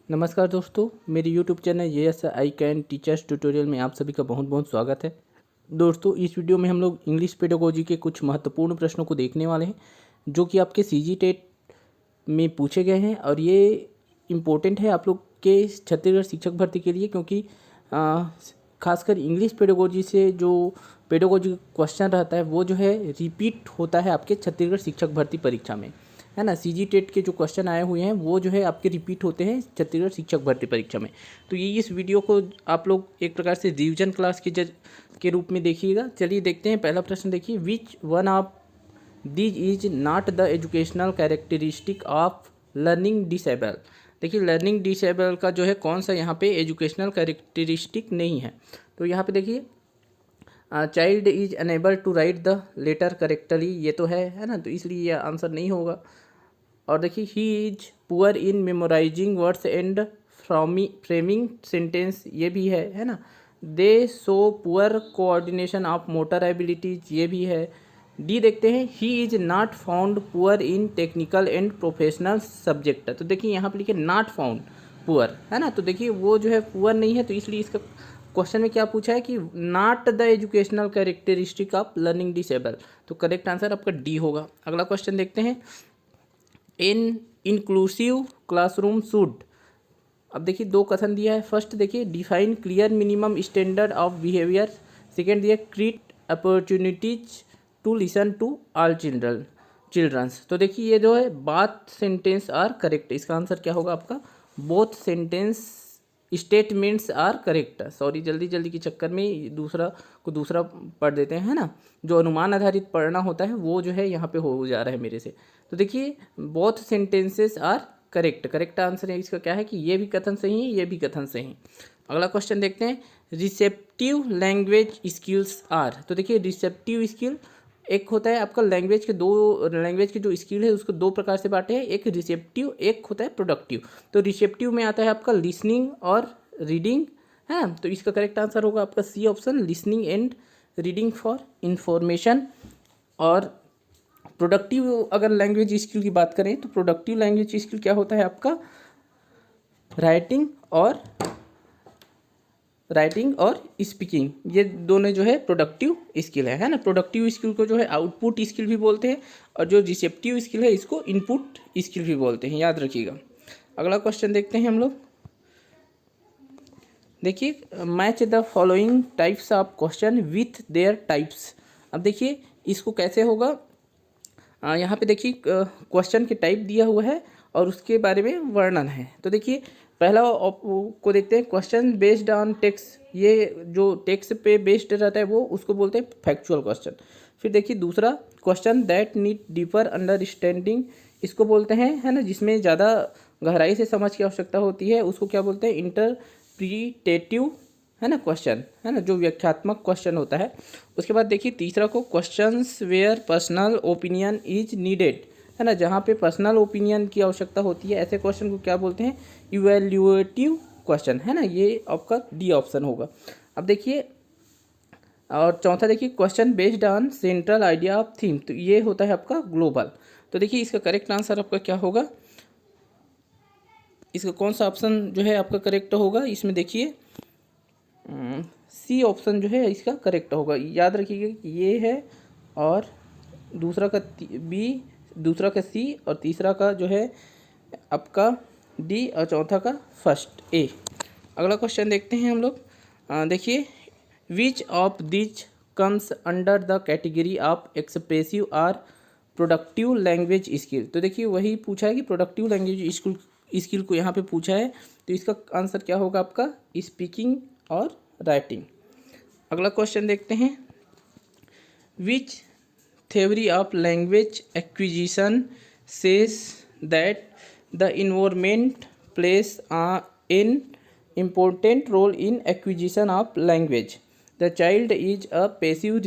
नमस्कार दोस्तों, मेरे YouTube channel yes I can teachers tutorial में आप सभी का बहुत बहुत स्वागत है। दोस्तों, इस वीडियो में हम लोग इंग्लिश पेडागोजी के कुछ महत्वपूर्ण प्रश्नों को देखने वाले हैं जो कि आपके CG टेट में पूछे गए हैं और ये इम्पोर्टेंट है आप लोग के छत्तीसगढ़ शिक्षक भर्ती के लिए, क्योंकि खासकर इंग्लिश पेडागोजी से जो पेडागोजी क्वेश्चन रहता है वो जो है रिपीट होता है आपके छत्तीसगढ़ शिक्षक भर्ती परीक्षा में, है ना। CG टेट के जो क्वेश्चन आए हुए हैं वो जो है आपके रिपीट होते हैं छत्तीसगढ़ शिक्षक भर्ती परीक्षा में। तो ये इस वीडियो को आप लोग एक प्रकार से रिवीजन क्लास के रूप में देखिएगा। चलिए देखते हैं। पहला प्रश्न देखिए, which one of these is not the educational characteristic of learning disable. देखिए, लर्निंग डिसेबल का जो है कौन सा यहाँ पे एजुकेशनल कैरेक्टरिस्टिक नहीं है। तो यहाँ पे देखिए, child is unable to write the letter correctly, ये तो है ना, तो इसलिए यह आंसर नहीं होगा। और देखिए, he is poor in memorizing words and framing sentence, ये भी है ना। They show poor coordination of motor abilities, ये भी है। डी देखते हैं, he is not found poor in technical and professional subject. तो देखिए यहाँ पे लिखे नॉट फाउंड पुअर, है ना, तो देखिए वो जो है पुअर नहीं है, तो इसलिए इसका क्वेश्चन में क्या पूछा है कि not the educational characteristic of learning disable, तो करेक्ट आंसर आपका डी होगा। अगला क्वेश्चन देखते हैं, इन इंक्लूसिव क्लासरूम शुड। अब देखिए दो कथन दिया है। फर्स्ट देखिए, define clear minimum standard of behaviour. Second दिया, create opportunities to listen to all childrens. तो देखिए ये जो है बात सेंटेंस आर करेक्ट, इसका आंसर क्या होगा आपका, both sentence statements are correct. Sorry, जल्दी जल्दी के चक्कर में दूसरा पढ़ देते हैं, है ना। जो अनुमान आधारित पढ़ना होता है वो जो है यहाँ पे हो जा रहा है मेरे से। तो देखिए both sentences are correct answer है इसका क्या है कि ये भी कथन सही है, ये भी कथन सही है। अगला क्वेश्चन देखते हैं, रिसेप्टिव लैंग्वेज स्किल्स आर। तो देखिए रिसेप्टिव स्किल एक होता है आपका लैंग्वेज के जो स्किल है उसको दो प्रकार से बांटे हैं, एक रिसेप्टिव, एक होता है प्रोडक्टिव। तो रिसेप्टिव में आता है आपका लिसनिंग और रीडिंग, है ना, तो इसका करेक्ट आंसर होगा आपका C option, listening and reading for information. और प्रोडक्टिव अगर लैंग्वेज स्किल की बात करें तो प्रोडक्टिव लैंग्वेज स्किल क्या होता है आपका, राइटिंग और स्पीकिंग, ये दोनों जो है प्रोडक्टिव स्किल है ना। प्रोडक्टिव स्किल को जो है आउटपुट स्किल भी बोलते हैं और जो रिसेप्टिव स्किल है इसको इनपुट स्किल भी बोलते हैं, याद रखिएगा। अगला क्वेश्चन देखते हैं हम लोग। देखिए, match the following types of question with their types. अब देखिए इसको कैसे होगा, यहाँ पे देखिए क्वेश्चन के टाइप दिया हुआ है और उसके बारे में वर्णन है। तो देखिए पहला को देखते हैं, क्वेश्चन बेस्ड ऑन टेक्स्ट। ये जो टेक्स्ट पे बेस्ड रहता है वो उसको बोलते हैं फैक्चुअल क्वेश्चन। फिर देखिए दूसरा, question that need deeper understanding, इसको बोलते हैं, है ना, जिसमें ज़्यादा गहराई से समझ की आवश्यकता होती है, उसको क्या बोलते हैं, इंटरप्रिटेटिव, है ना, क्वेश्चन, है ना, जो व्याख्यात्मक क्वेश्चन होता है। उसके बाद देखिए तीसरा को, questions where personal opinion is needed, है ना, जहाँ पे पर्सनल ओपिनियन की आवश्यकता होती है, ऐसे क्वेश्चन को क्या बोलते हैं, इवैल्यूएटिव क्वेश्चन, है ना, ये आपका डी ऑप्शन होगा। अब देखिए और चौथा देखिए, question based on central idea of theme, तो ये होता है आपका ग्लोबल। तो देखिए इसका करेक्ट आंसर आपका क्या होगा, इसका कौन सा ऑप्शन जो है आपका करेक्ट होगा, इसमें देखिए सी ऑप्शन जो है इसका करेक्ट होगा। याद रखिएगा कि ये है और दूसरा का बी, दूसरा का सी और तीसरा का जो है आपका डी और चौथा का फर्स्ट ए। अगला क्वेश्चन देखते हैं हम लोग। देखिए, which of these comes under the category of expressive or productive language skill. तो देखिए वही पूछा है कि प्रोडक्टिव लैंग्वेज स्किल को यहाँ पे पूछा है, तो इसका आंसर क्या होगा आपका, स्पीकिंग और राइटिंग। अगला क्वेश्चन देखते हैं, विच theory of language acquisition says that the environment plays an important role in acquisition of language. The child is a passive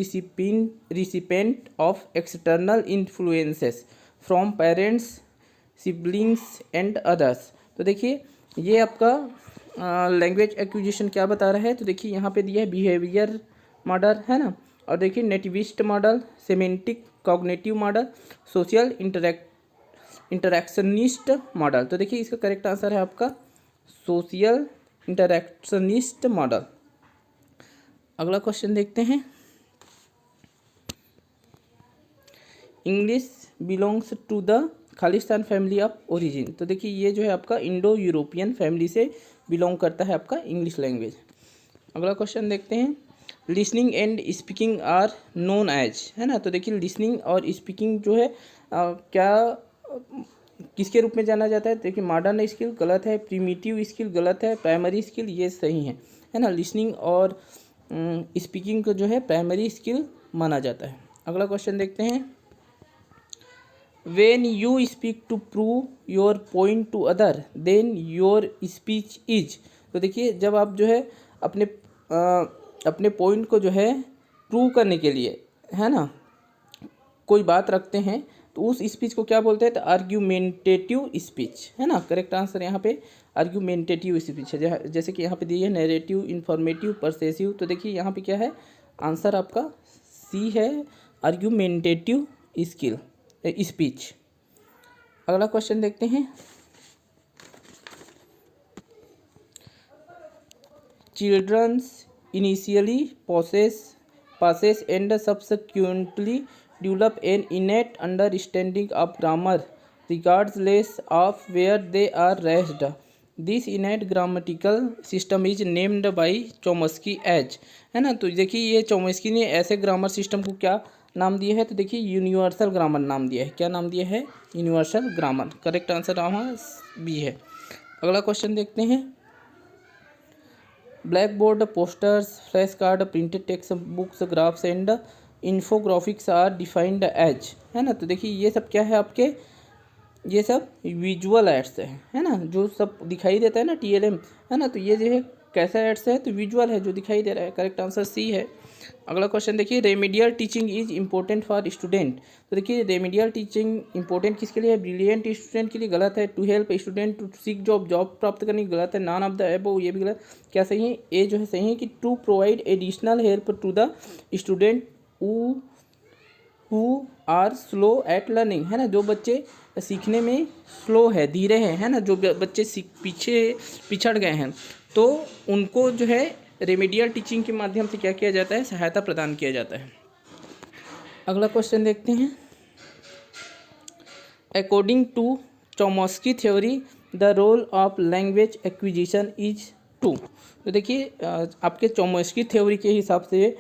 recipient of external influences from parents, siblings and others. तो देखिए ये आपका language acquisition क्या बता रहा है, तो देखिए यहाँ पे दिया है बिहेवियर मॉडल, है ना, और देखिए nativist model, semantic cognitive model, social interactionist model. तो देखिए इसका करेक्ट आंसर है आपका सोशल इंटरेक्शनिस्ट मॉडल। अगला क्वेश्चन देखते हैं। English belongs to the Khalistan family of origin. तो देखिए ये जो है आपका इंडो यूरोपियन फैमिली से बिलोंग करता है आपका इंग्लिश लैंग्वेज। अगला क्वेश्चन देखते हैं। Listening and speaking are known as, है ना। तो देखिए लिसनिंग और स्पीकिंग जो है क्या किसके रूप में जाना जाता है। देखिए मॉडर्न स्किल गलत है, प्रिमिटिव स्किल गलत है, प्राइमरी स्किल ये सही है ना। लिसनिंग और स्पीकिंग को जो है प्राइमरी स्किल माना जाता है। अगला क्वेश्चन देखते हैं। When you speak to prove your point to other, then your speech is। तो देखिए जब आप जो है अपने पॉइंट को जो है प्रूव करने के लिए, है ना, कोई बात रखते हैं तो उस स्पीच को क्या बोलते हैं। तो आर्ग्यूमेंटेटिव स्पीच, है ना। करेक्ट आंसर यहाँ पे आर्ग्यूमेंटेटिव स्पीच है। जैसे कि यहाँ पे दिए है नैरेटिव, इंफॉर्मेटिव, परसेसिव। तो देखिए यहाँ पे क्या है आंसर आपका सी है, आर्ग्यूमेंटेटिव स्किल स्पीच। अगला क्वेश्चन देखते हैं। Childrens initially passes and subsequently develop an innate understanding of grammar regardless of where they are raised. This innate grammatical system is named by Chomsky as, है ना। तो देखिए ये Chomsky ने ऐसे ग्रामर सिस्टम को क्या नाम दिया है। तो देखिए यूनिवर्सल ग्रामर नाम दिया है। क्या नाम दिया है? Universal grammar. करेक्ट आंसर वहाँ बी है। अगला क्वेश्चन देखते हैं। Black board, posters, flash card, printed text books, graphs and infographics are defined as, है ना। तो देखिए ये सब क्या है आपके, ये सब विजुअल एड्स है ना, जो सब दिखाई देता है ना TLM, है ना। तो ये जो है कैसा एड्स है, तो विजुअल है जो दिखाई दे रहा है। करेक्ट आंसर सी है। अगला क्वेश्चन देखिए। Remedial teaching is important for student. तो देखिए रेमेडियल टीचिंग इंपॉर्टेंट किसके लिए है? ब्रिलियंट स्टूडेंट के लिए गलत है। To help student to seek job प्राप्त करने की गलत है। नॉन ऑफ द एबव ये भी गलत। क्या सही है? ए जो है सही है कि to provide additional help to the student who are slow at learning, है ना। जो बच्चे सीखने में स्लो है, धीरे हैं, है ना, जो बच्चे पिछड़ गए हैं, तो उनको जो है रेमेडियल टीचिंग के माध्यम से क्या किया जाता है? सहायता प्रदान किया जाता है। अगला क्वेश्चन देखते हैं। According to Chomsky theory the role of language acquisition is to. तो देखिए आपके चोम्स्की थ्योरी के हिसाब से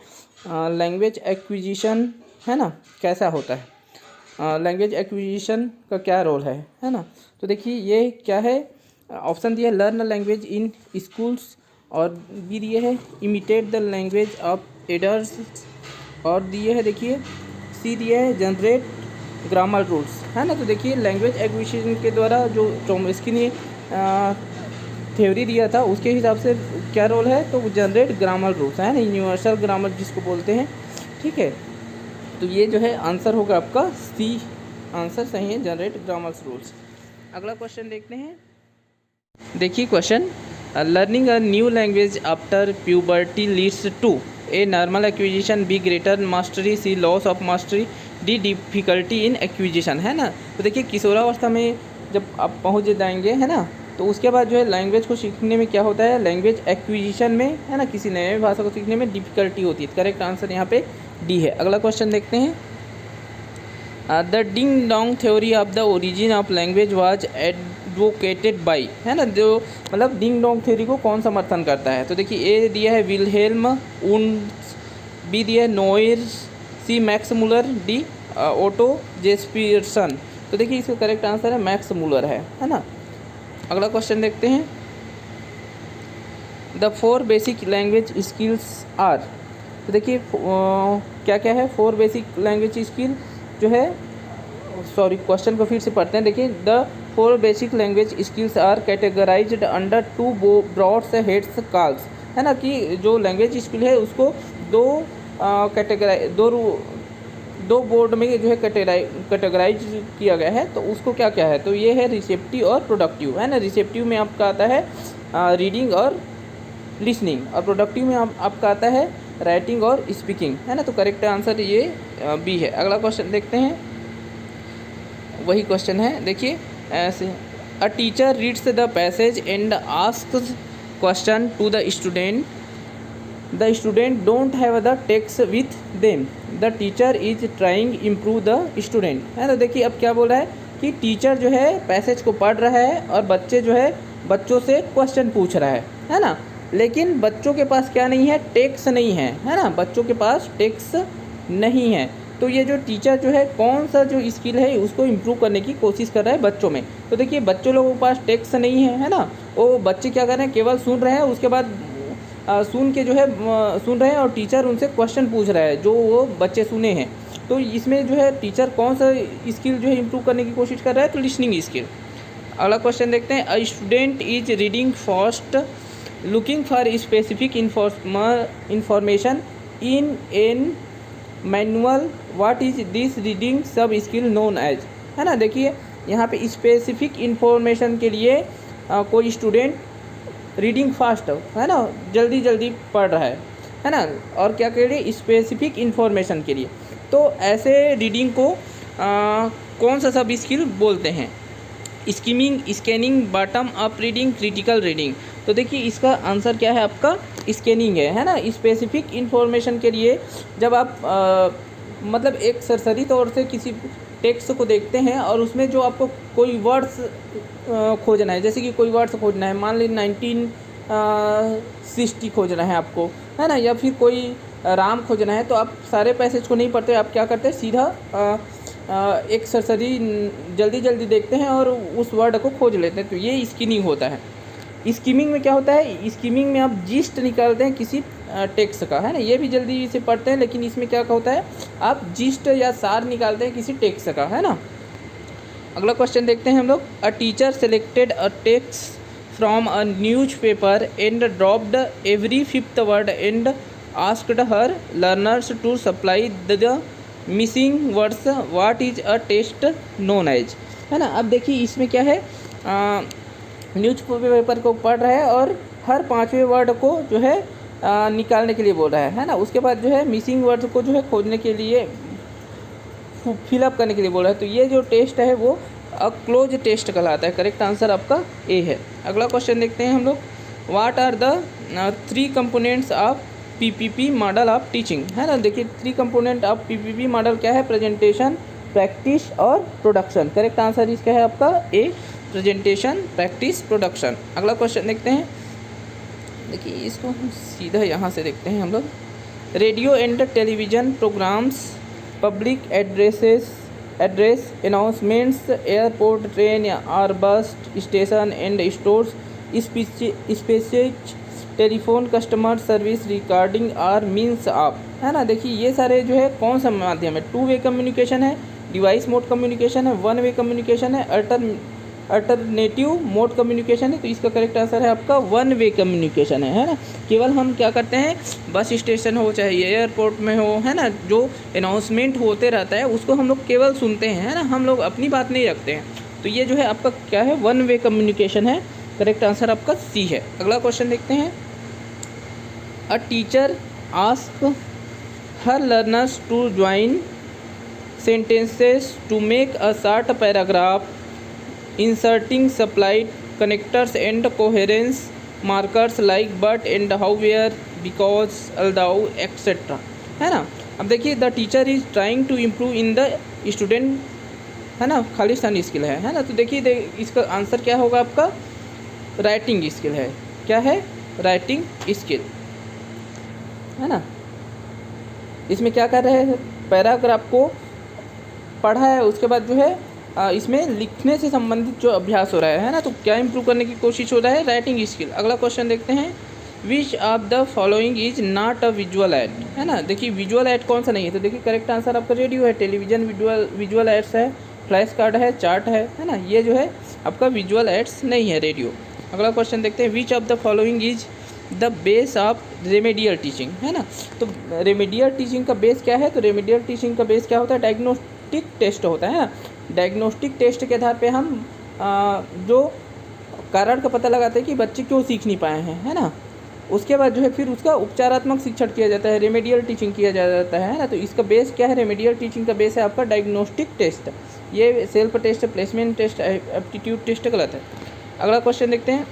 लैंग्वेज एक्विजिशन, है ना, कैसा होता है, लैंग्वेज एक्विजिशन का क्या रोल है ना। तो देखिए ये क्या है, ऑप्शन दिया है लर्न लैंग्वेज इन स्कूल्स, और बी दिए है imitate the language of adults, और दिए है देखिए सी दिया है जनरेट ग्रामर रूल्स, है ना। तो देखिए लैंग्वेज एक्विजिशन के द्वारा जो चोम्स्की ने थ्योरी दिया था उसके हिसाब से क्या रोल है, तो जनरेट ग्रामर रूल्स, है ना, यूनिवर्सल ग्रामर जिसको बोलते हैं। ठीक है, तो ये जो है आंसर होगा आपका सी, आंसर सही है, जनरेट ग्रामर रूल्स। अगला क्वेश्चन देखते हैं। देखिए question, learning a new language after puberty leads to a normal acquisition, B greater mastery, C loss of mastery, D difficulty in acquisition, है ना। तो देखिए किशोरावस्था में जब आप पहुँच जाएंगे, है ना, तो उसके बाद जो है लैंग्वेज को सीखने में क्या होता है, लैंग्वेज एक्विजिशन में, है ना, किसी नए भाषा को सीखने में डिफिकल्टी होती है। करेक्ट आंसर यहाँ पे डी है। अगला क्वेश्चन देखते हैं। The ding dong theory of the origin of language was advocated by, है ना, जो मतलब डिंग डोंग थ्योरी को कौन समर्थन करता है। तो देखिए ए दिया है विल्हेल्म वुंड्स, बी दिया है Noire, C Max Muller, D Otto Jespersen. तो देखिए इसका करेक्ट आंसर है मैक्स मुलर है ना। अगला क्वेश्चन देखते हैं। The 4 basic language skills are. तो देखिए क्या क्या है 4 बेसिक लैंग्वेज स्किल जो है, सॉरी क्वेश्चन को फिर से पढ़ते हैं। देखिए the 4 basic language skills are categorized under 2 broad heads calls, है ना, कि जो लैंग्वेज स्किल है उसको दो बोर्ड में जो है कैटेगराइज किया गया है। तो उसको क्या क्या है, तो ये है रिसेप्टिव और प्रोडक्टिव, है ना। रिसेप्टिव में आपका आता है रीडिंग और लिसनिंग, और प्रोडक्टिव में आपका आता है राइटिंग और स्पीकिंग, है ना। तो करेक्ट आंसर ये बी है। अगला क्वेश्चन देखते हैं, वही क्वेश्चन है। देखिए ऐसे a teacher reads the passage and asks question to the student don't have the text with them, the teacher is trying improve the student, है। तो देखिए अब क्या बोल रहा है कि टीचर जो है पैसेज को पढ़ रहा है और बच्चे जो है बच्चों से क्वेश्चन पूछ रहा है ना, लेकिन बच्चों के पास क्या नहीं है, टेक्स्ट नहीं है ना, बच्चों के पास टेक्स्ट नहीं है। तो ये जो टीचर जो है कौन सा जो स्किल है उसको इम्प्रूव करने की कोशिश कर रहा है बच्चों में। तो देखिए बच्चों लोगों के पास टेक्स्ट नहीं है ना, वो बच्चे क्या कर रहे हैं, केवल सुन रहे हैं, उसके बाद सुन के जो है सुन रहे हैं और टीचर उनसे क्वेश्चन पूछ रहा है जो वो बच्चे सुने हैं। तो इसमें जो है टीचर कौन सा स्किल जो है इम्प्रूव करने की कोशिश कर रहा है, तो लिसनिंग स्किल। अगला क्वेश्चन देखते हैं, a student is reading fast looking for specific information in an manual, what is this reading सब स्किल नोन एज, है ना। देखिए यहाँ पे स्पेसिफिक इंफॉर्मेशन के लिए कोई स्टूडेंट रीडिंग फास्ट है ना, जल्दी जल्दी पढ़ रहा है ना, और क्या के लिए, स्पेसिफिक इंफॉर्मेशन के लिए। तो ऐसे रीडिंग को कौन सा सब स्किल बोलते हैं, skimming, scanning, bottom up reading, critical reading. तो देखिए इसका आंसर क्या है आपका, स्कैनिंग है ना। स्पेसिफिक इंफॉर्मेशन के लिए जब आप मतलब एक सरसरी तौर से किसी टेक्स्ट को देखते हैं और उसमें जो आपको कोई वर्ड्स खोजना है, जैसे कि कोई वर्ड्स खोजना है, मान लीजिए 1960 खोजना है आपको, है ना, या फिर कोई राम खोजना है, तो आप सारे पैसेज को नहीं पढ़ते, आप क्या करते हैं, सीधा एक सरसरी जल्दी जल्दी देखते हैं और उस वर्ड को खोज लेते हैं। तो ये स्किमिंग होता है। स्कीमिंग में क्या होता है, स्कीमिंग में आप जिस्ट निकालते हैं किसी टेक्स्ट का, है ना, ये भी जल्दी से पढ़ते हैं, लेकिन इसमें क्या होता है, आप जिस्ट या सार निकालते हैं किसी टेक्स्ट का, है ना। अगला क्वेश्चन देखते हैं हम लोग, a teacher selected a text from a newspaper and dropped every fifth word and asked her learners to supply the missing words, what is a test known as, है ना। अब देखिए इसमें क्या है, न्यूज़पेपर को पढ़ रहा है और हर 5वें वर्ड को जो है निकालने के लिए बोल रहा है ना। उसके बाद जो है मिसिंग वर्ड को जो है खोजने के लिए, फिलअप करने के लिए बोल रहा है। तो ये जो टेस्ट है वो क्लोज टेस्ट कहलाता है। करेक्ट आंसर आपका ए है। अगला क्वेश्चन देखते हैं हम लोग, what are the 3 components of PPP model of teaching, है ना। देखिए 3 कंपोनेंट ऑफ पीपीपी मॉडल क्या है, प्रेजेंटेशन, प्रैक्टिस और प्रोडक्शन। करेक्ट आंसर इसका है आपका ए, प्रेजेंटेशन, प्रैक्टिस, प्रोडक्शन। अगला क्वेश्चन देखते हैं, देखिए इसको हम सीधा यहाँ से देखते हैं हम लोग, radio and television programs, public address announcements, airport, train या और bus station and stores, speeches, telephone, customer service, recording और मीन्स ऑफ, है ना। देखिए ये सारे जो है कौन सा माध्यम है, 2 वे कम्युनिकेशन है, डिवाइस मोड कम्युनिकेशन है, 1 वे कम्युनिकेशन है, अल्टरनेटिव मोड कम्युनिकेशन है। तो इसका करेक्ट आंसर है आपका 1 वे कम्युनिकेशन है ना। केवल हम क्या करते हैं, बस स्टेशन हो चाहे एयरपोर्ट में हो, है ना, जो अनाउंसमेंट होते रहता है उसको हम लोग केवल सुनते हैं, है ना, हम लोग अपनी बात नहीं रखते हैं। तो ये जो है आपका क्या है, 1 वे कम्युनिकेशन है। करेक्ट आंसर आपका सी है। अगला क्वेश्चन देखते हैं, a teacher ask her learners to join sentences to make a short paragraph, inserting supplied connectors and coherence markers like but and however, because, although, etc. है ना। अब देखिए the teacher is trying to improve in the student, है ना, Khalistani skill है ना। तो देखिए इसका आंसर क्या होगा आपका, राइटिंग स्किल है। क्या है, राइटिंग स्किल, है ना। इसमें क्या कर रहे हैं, पैराग्राफ को पढ़ा है, उसके बाद जो है इसमें लिखने से संबंधित जो अभ्यास हो रहा है ना, तो क्या इंप्रूव करने की कोशिश हो रहा है, राइटिंग स्किल। अगला क्वेश्चन देखते हैं, which of the following is not a visual add, है ना। देखिए विजुअल एड कौन सा नहीं है, तो देखिए करेक्ट आंसर आपका रेडियो है, टेलीविजन विजुअल एड्स है, फ्लैश कार्ड है, चार्ट है ना, ये जो है आपका विजुअल एड्स नहीं है, रेडियो। अगला क्वेश्चन देखते हैं, which of the following is the base of remedial teaching, है ना। तो रेमेडियल टीचिंग का बेस क्या है, तो रेमेडियल टीचिंग का बेस क्या होता है, डायग्नोस्टिक टेस्ट होता है ना। डायग्नोस्टिक टेस्ट के आधार पे हम जो कारण का पता लगाते हैं कि बच्चे क्यों सीख नहीं पाए हैं, है ना। उसके बाद जो है फिर उसका उपचारात्मक शिक्षण किया जाता है, रेमेडियल टीचिंग किया जाता है ना। तो इसका बेस क्या है, रेमेडियल टीचिंग का बेस है आपका डायग्नोस्टिक टेस्ट, ये self test, placement test, aptitude test गलत है। अगला क्वेश्चन देखते हैं।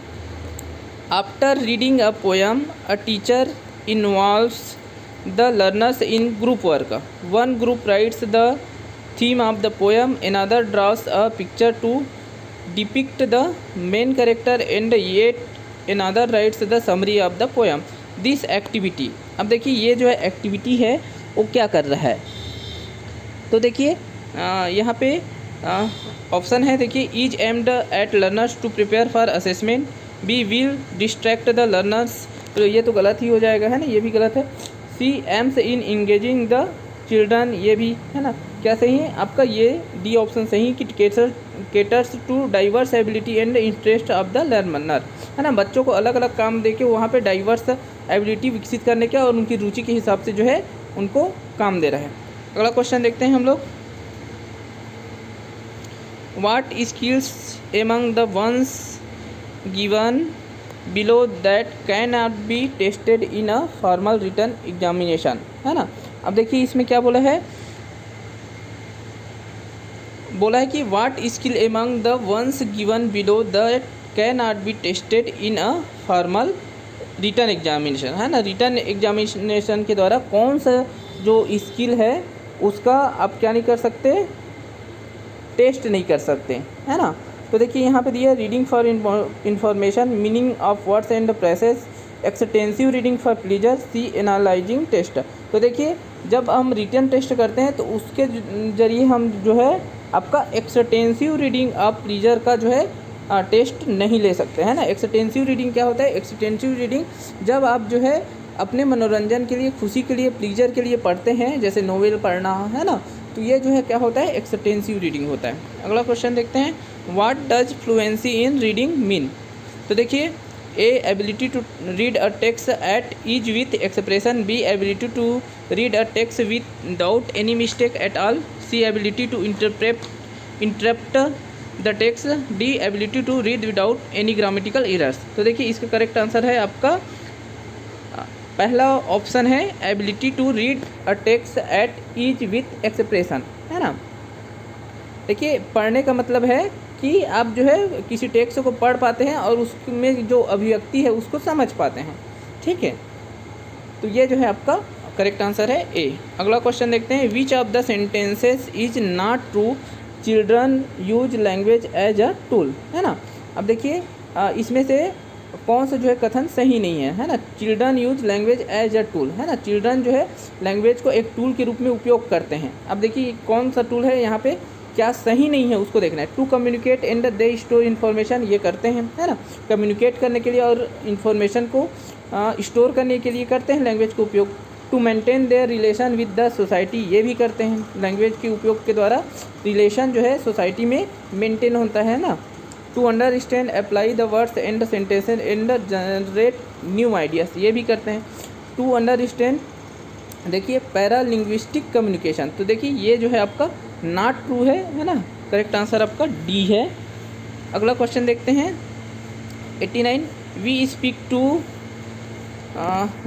After reading a poem a teacher involves the learners in group work. One group writes the theme of the poem, another draws a picture to depict the main character and yet another writes the summary of the poem. This activity, अब देखिए ये जो है activity है वो क्या कर रहा है, तो देखिए यहाँ पे ऑप्शन है, देखिए is aimed at learners to prepare for assessment, B will distract the learners, तो ये तो गलत ही हो जाएगा, है ना, ये भी गलत है। C aims in engaging the children, ये भी है ना, क्या सही है आपका, ये डी ऑप्शन सही कि caters to diverse ability and interest of the learner, है ना, बच्चों को अलग अलग काम देके वहाँ पे डाइवर्स एबिलिटी विकसित करने का और उनकी रुचि के हिसाब से जो है उनको काम दे रहा है। अगला क्वेश्चन देखते हैं हम लोग। What skills among the ones given below that can not be tested in a formal written examination, है ना। अब देखिए इसमें क्या बोला है कि what skill among the ones given below that can not be tested in a formal written examination, है ना। रिटन एग्जामिनेशन के द्वारा कौन सा जो स्किल है उसका आप क्या नहीं कर सकते, टेस्ट नहीं कर सकते, है ना। तो देखिए यहाँ पे दिया reading for information, meaning of words and phrases, extensive reading for pleasure, C analysing test. तो देखिए जब हम रिटन टेस्ट करते हैं तो उसके जरिए हम जो है आपका एक्सटेंसिव रीडिंग ऑफ प्लीजर का जो है टेस्ट नहीं ले सकते, है ना। एक्सटेंसिव रीडिंग क्या होता है, एक्सटेंसिव रीडिंग जब आप जो है अपने मनोरंजन के लिए, खुशी के लिए, प्लीजर के लिए पढ़ते हैं, जैसे नोवेल पढ़ना, है ना, तो ये जो है क्या होता है, एक्सटेंसिव रीडिंग होता है। अगला क्वेश्चन देखते हैं। What does fluency in reading mean. तो देखिए A ability to read a text at ease with expression, B ability to read a text without any mistake at all, C ability to interrupt the text, D ability to read without any grammatical errors. तो देखिए इसका correct answer है आपका पहला option है, ability to read a text at ease with expression, है ना। देखिए पढ़ने का मतलब है कि आप जो है किसी टेक्स्ट को पढ़ पाते हैं और उसमें जो अभिव्यक्ति है उसको समझ पाते हैं, ठीक है। तो ये जो है आपका करेक्ट आंसर है ए। अगला क्वेश्चन देखते हैं। Which of the sentences is not true, children use language as a tool, है ना। अब देखिए इसमें से कौन सा जो है कथन सही नहीं है ना। Children use language as a tool, है ना, चिल्ड्रन जो है लैंग्वेज को एक टूल के रूप में उपयोग करते हैं। अब देखिए कौन सा टूल है यहाँ पे, क्या सही नहीं है उसको देखना है। To communicate and they store information, ये करते हैं, है ना, कम्युनिकेट करने के लिए और इन्फॉर्मेशन को स्टोर करने के लिए करते हैं लैंग्वेज का उपयोग। To maintain their relation with the society, ये भी करते हैं, लैंग्वेज के उपयोग के द्वारा रिलेशन जो है सोसाइटी में मेंटेन होता है ना। To understand apply the words and sentences and generate new ideas, ये भी करते हैं। टू अंडरस्टैंड, देखिए पैरालिंग्विस्टिक कम्युनिकेशन, तो देखिए ये जो है आपका नॉट ट्रू है ना, करेक्ट आंसर आपका डी है। अगला क्वेश्चन देखते हैं 89। वी स्पीक टू,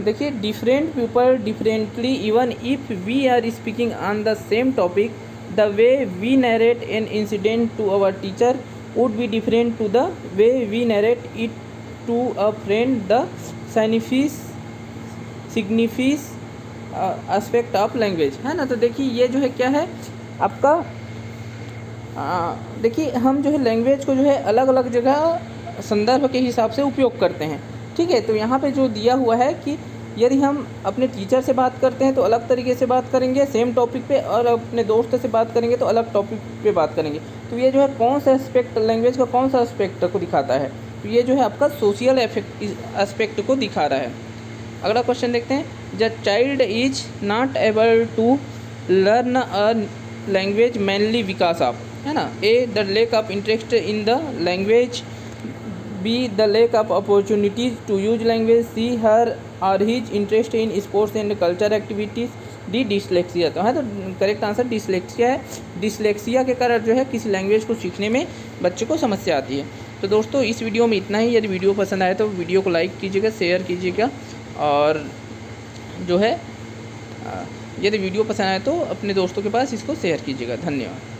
देखिए different people differently even if we are speaking on the same topic, the way we narrate an incident to our teacher would be different to the way we narrate it to a friend, the signifies aspect of language, है ना। तो देखिए ये जो है क्या है आपका, देखिए हम जो है लैंग्वेज को जो है अलग अलग जगह संदर्भ के हिसाब से उपयोग करते हैं, ठीक है। तो यहाँ पे जो दिया हुआ है कि यदि हम अपने टीचर से बात करते हैं तो अलग तरीके से बात करेंगे सेम टॉपिक पे, और अपने दोस्त से बात करेंगे तो अलग टॉपिक पे बात करेंगे। तो ये जो है कौन सा एस्पेक्ट, लैंग्वेज का कौन सा एस्पेक्ट को दिखाता है, तो ये जो है आपका सोशल एस्पेक्ट को दिखा रहा है। अगला क्वेश्चन देखते हैं। The child is not able to learn a language mainly because of, है ना। A the lack of interest in the language, B the lack of opportunities to use language, C her और his interest in sports and culture activities, D dyslexia. तो है तो correct answer dyslexia है। Dyslexia के कारण जो है किसी लैंग्वेज को सीखने में बच्चे को समस्या आती है। तो दोस्तों इस वीडियो में इतना ही। यदि वीडियो पसंद आए तो वीडियो को लाइक कीजिएगा, शेयर कीजिएगा, और जो है यदि वीडियो पसंद आए तो अपने दोस्तों के पास इसको शेयर कीजिएगा। धन्यवाद।